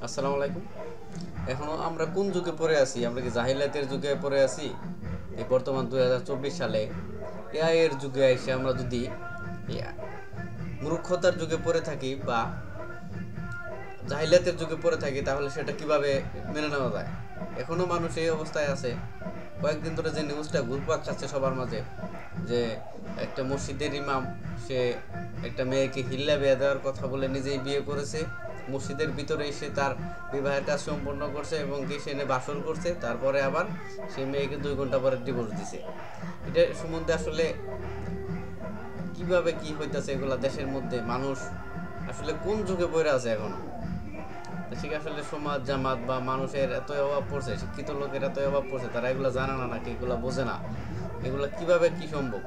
আসসালামু আলাইকুম। এখনো আমরা কোন যুগে পড়ে আছি? আমরা কি জাহিলিয়াতের যুগে পড়ে আছি? এই বর্তমান 2024 সালে এআই এর যুগে এসে আমরা যদি মূর্খতার যুগে পড়ে থাকি বা জাহিলিয়াতের যুগে পড়ে থাকি, তাহলে সেটা কিভাবে মেনে নেওয়া যায়? এখনো মানুষ এই অবস্থায় আছে। কয়েকদিন ধরে যে নিউজটা ঘুরপাক খাচ্ছে সবার মাঝে, যে একটা মসজিদের ইমাম সে একটা মেয়েকে হিল্লা বিয়ে দেওয়ার কথা বলে নিজেই বিয়ে করেছে, মসজিদের ভিতরে এসে তার বিবাহের কাজ সম্পন্ন করছে এবং কি সে বাসর করছে, তারপরে আবার সেই মেয়েকে 2 ঘন্টা পরে ডিভোর্স দিছে। এটা সম্বন্ধে আসলে কিভাবে কি হইতেছে এগুলা দেশের মধ্যে? মানুষ আসলে কোন যুগে পড়ে আছে এখন? ঠিক আসলে সমাজ জামাত বা মানুষের এত অভাব পড়ছে, শিক্ষিত লোকের এত অভাব পড়ছে, তারা এগুলো জানে না নাকি এগুলো বোঝে না? এগুলো কিভাবে কি সম্ভব?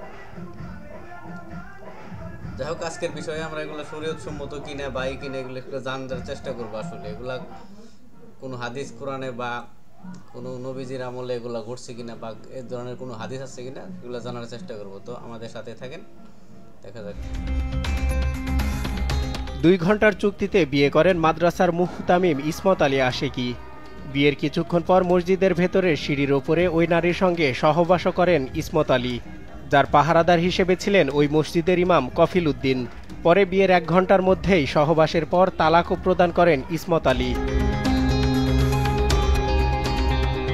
যাই হোক, আজকের বিষয়ে আমরা এগুলো শরীয়ত সম্মত কিনা বা কিনা এগুলো একটু জানার চেষ্টা করবো। আসলে এগুলা কোনো হাদিস কোরআনে বা কোনো নবীজির আমলে এগুলা ঘটছে কিনা বা এ ধরনের কোনো হাদিস আছে কিনা এগুলো জানার চেষ্টা করবো। তো আমাদের সাথে থাকেন, দেখা যাক। 2 ঘন্টার চুক্তিতে বিয়ে করেন মাদ্রাসার মুহতামিম ইসমত আলী আশেকি। বিয়ের কিছুক্ষণ পর মসজিদের ভেতরে সিঁড়ির ওপরে ওই নারীর সঙ্গে সহবাসও করেন ইসমত আলী, যার পাহারাদার হিসেবে ছিলেন ওই মসজিদের ইমাম কফিল উদ্দিন। পরে বিয়ের 1 ঘন্টার মধ্যেই সহবাসের পর তালাকও প্রদান করেন ইসমত আলী।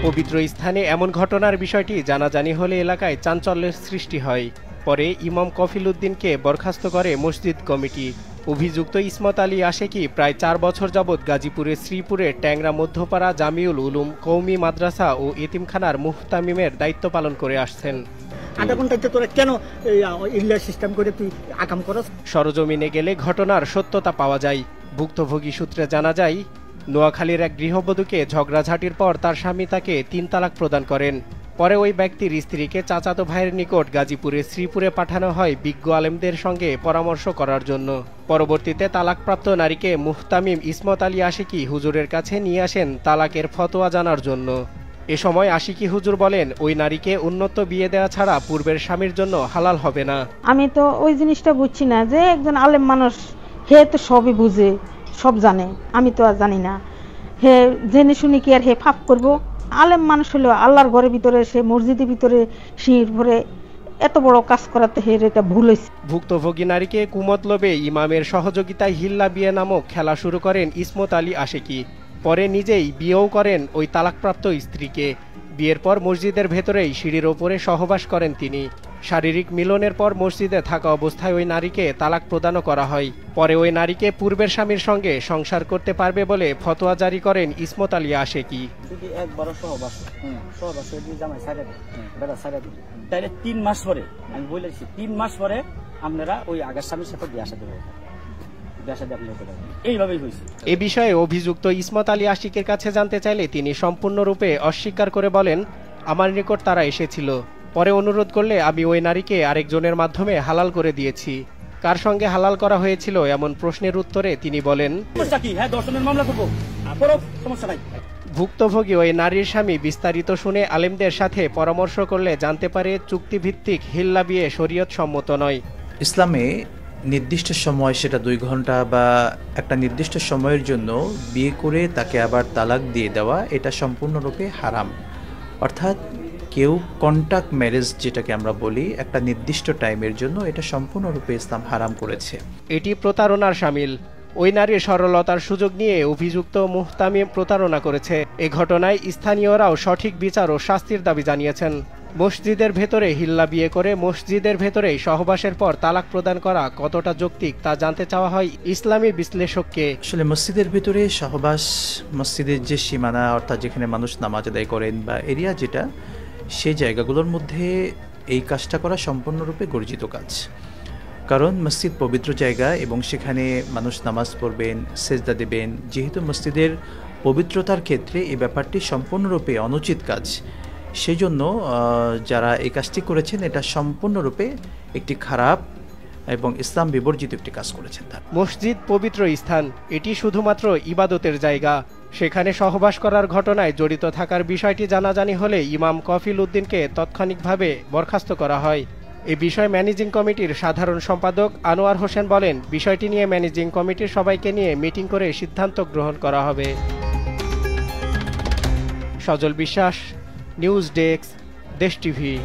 পবিত্র স্থানে এমন ঘটনার বিষয়টি জানাজানি হলে এলাকায় চাঞ্চল্যের সৃষ্টি হয়। পরে ইমাম কফিল উদ্দিনকে বরখাস্ত করে মসজিদ কমিটি। অভিযুক্ত ইসমত আলী আশেকি প্রায় 4 বছর যাবৎ গাজীপুরের শ্রীপুরের ট্যাংরা মধ্যপাড়া জামিউল উলুম কওমি মাদ্রাসা ও এতিমখানার মুহতামিমের দায়িত্ব পালন করে আসছেন। সরজমিনে গেলে ঘটনার সত্যতা পাওয়া যায়। ভুক্তভোগী সূত্রে জানা যায়, নোয়াখালীর এক গৃহবধূকে ঝগড়াঝাটির পর তার স্বামী তাকে 3 তালাক প্রদান করেন। পরে ওই ব্যক্তির স্ত্রীকে চাচাতো ভাইয়ের নিকট গাজীপুরের শ্রীপুরে পাঠানো হয় বিজ্ঞ আলেমদের সঙ্গে পরামর্শ করার জন্য। পরবর্তীতে তালাকপ্রাপ্ত নারীকে মুহতামিম ইসমত আলী আশিকি হুজুরের কাছে নিয়ে আসেন তালাকের ফতোয়া জানার জন্য। এ সময় আশিকি হুজুর বলেন, ওই নারীকে উন্নত বিয়ে দেওয়া ছাড়া পূর্বের স্বামীর জন্য হালাল হবে না। আমি তো ওই জিনিসটা বুঝছি না যে একজন আলেম মানুষ, হে তো সবই বুঝে, সব জানে, আমি তো আর জানি না। হে জেনে শুনি কি আর হে ফাপ করব? আলেম মানুষ হলেও আল্লাহর ঘরের ভিতরে, সে মসজিদের ভিতরে সিঁড়ির ভরে এত বড় কাজ করাতে হে এটা ভুল হয়েছে। ভুক্তভোগী নারীকে কুমতলবে ইমামের সহযোগিতায় হিল্লা বিয়ে নামক খেলা শুরু করেন ইসমত আলী আশেকি। পরে নিজেই বিয়েও করেন ওই তালাকপ্রাপ্ত স্ত্রীকে। বিয়ের পর মসজিদের ভেতরেই সিঁড়ির ওপরে সহবাস করেন তিনি। শারীরিক মিলনের পর মসজিদে থাকা অবস্থায় ওই নারীকে তালাক প্রদানও করা হয়। পরে ওই নারীকে পূর্বের স্বামীর সঙ্গে সংসার করতে পারবে বলে ফতোয়া জারি করেন ইসমত আলী আশেকি। 3 মাস পরে, আমি বলেছি 3 মাস পরে আপনারা ওই আগের স্বামীর সাথে বিয়ে আসা দেবেন। এ বিষয়ে অভিযুক্ত ইসমত আলী আশিকের কাছে জানতে চাইলে তিনি সম্পূর্ণরূপে অস্বীকার করে বলেন, আমার নিকট তারা এসেছিল, পরে অনুরোধ করলে আমি ওই নারীকে আরেকজনের মাধ্যমে হালাল করে দিয়েছি। কার সঙ্গে হালাল করা হয়েছিল এমন প্রশ্নের উত্তরে তিনি বলেন, ভুক্তভোগী ওই নারীর স্বামী বিস্তারিত শুনে আলেমদের সাথে পরামর্শ করলে জানতে পারে চুক্তিভিত্তিক হিল্লা বিয়ে শরীয়ত সম্মত নয়। ইসলামে নির্দিষ্ট সময়, সেটা 2 ঘন্টা বা একটা নির্দিষ্ট সময়ের জন্য বিয়ে করে তাকে আবার তালাক দিয়ে দেওয়া, এটা সম্পূর্ণরূপে হারাম। অর্থাৎ কেউ কন্ট্যাক্ট ম্যারেজ যেটাকে আমরা বলি, একটা নির্দিষ্ট টাইমের জন্য, এটা সম্পূর্ণরূপে ইসলাম হারাম করেছে। এটি প্রতারণার শামিল। ওই নারীর সরলতার সুযোগ নিয়ে অভিযুক্ত মুহতামিম প্রতারণা করেছে। এ ঘটনায় স্থানীয়রাও সঠিক বিচার ও শাস্তির দাবি জানিয়েছেন। মসজিদের ভেতরে হিল্লা বিয়ে করে মসজিদের ভেতরেই সহবাসের পর তালাক প্রদান করা কতটা যৌক্তিক তা জানতে চাওয়া হয় ইসলামী বিশ্লেষককে। আসলে মসজিদের ভেতরে সহবাস, মসজিদের যে সীমানা, অর্থাৎ যেখানে মানুষ নামাজ আদায় করেন বা এরিয়া যেটা, সেই জায়গাগুলোর মধ্যে এই কাজটা করা সম্পূর্ণরূপে গর্জিত কাজ। কারণ মসজিদ পবিত্র জায়গা এবং সেখানে মানুষ নামাজ পড়বেন, সেজদা দেবেন। যেহেতু মসজিদের পবিত্রতার ক্ষেত্রে এই ব্যাপারটি সম্পূর্ণরূপে অনুচিত কাজ, সেই জন্য যারা এই কাজটি করেছেন এটা সম্পূর্ণরূপে একটি খারাপ এবং ইসলাম বিবর্জিত একটি কাজ করেছেন। মসজিদ পবিত্র স্থান, এটি শুধুমাত্র ইবাদতের জায়গা। সেখানে সহবাস করার ঘটনায় জড়িত থাকার বিষয়টি জানাজানি হলে ইমাম কফিল উদ্দিনকে তাৎক্ষণিকভাবে বরখাস্ত করা হয়। এ বিষয়ে ম্যানেজিং কমিটির সাধারণ সম্পাদক আনোয়ার হোসেন বলেন, বিষয়টি নিয়ে ম্যানেজিং কমিটির সবাইকে নিয়ে মিটিং করে সিদ্ধান্ত গ্রহণ করা হবে। সজল বিশ্বাস, নিউজ ডেস্ক, দেশ টিভি।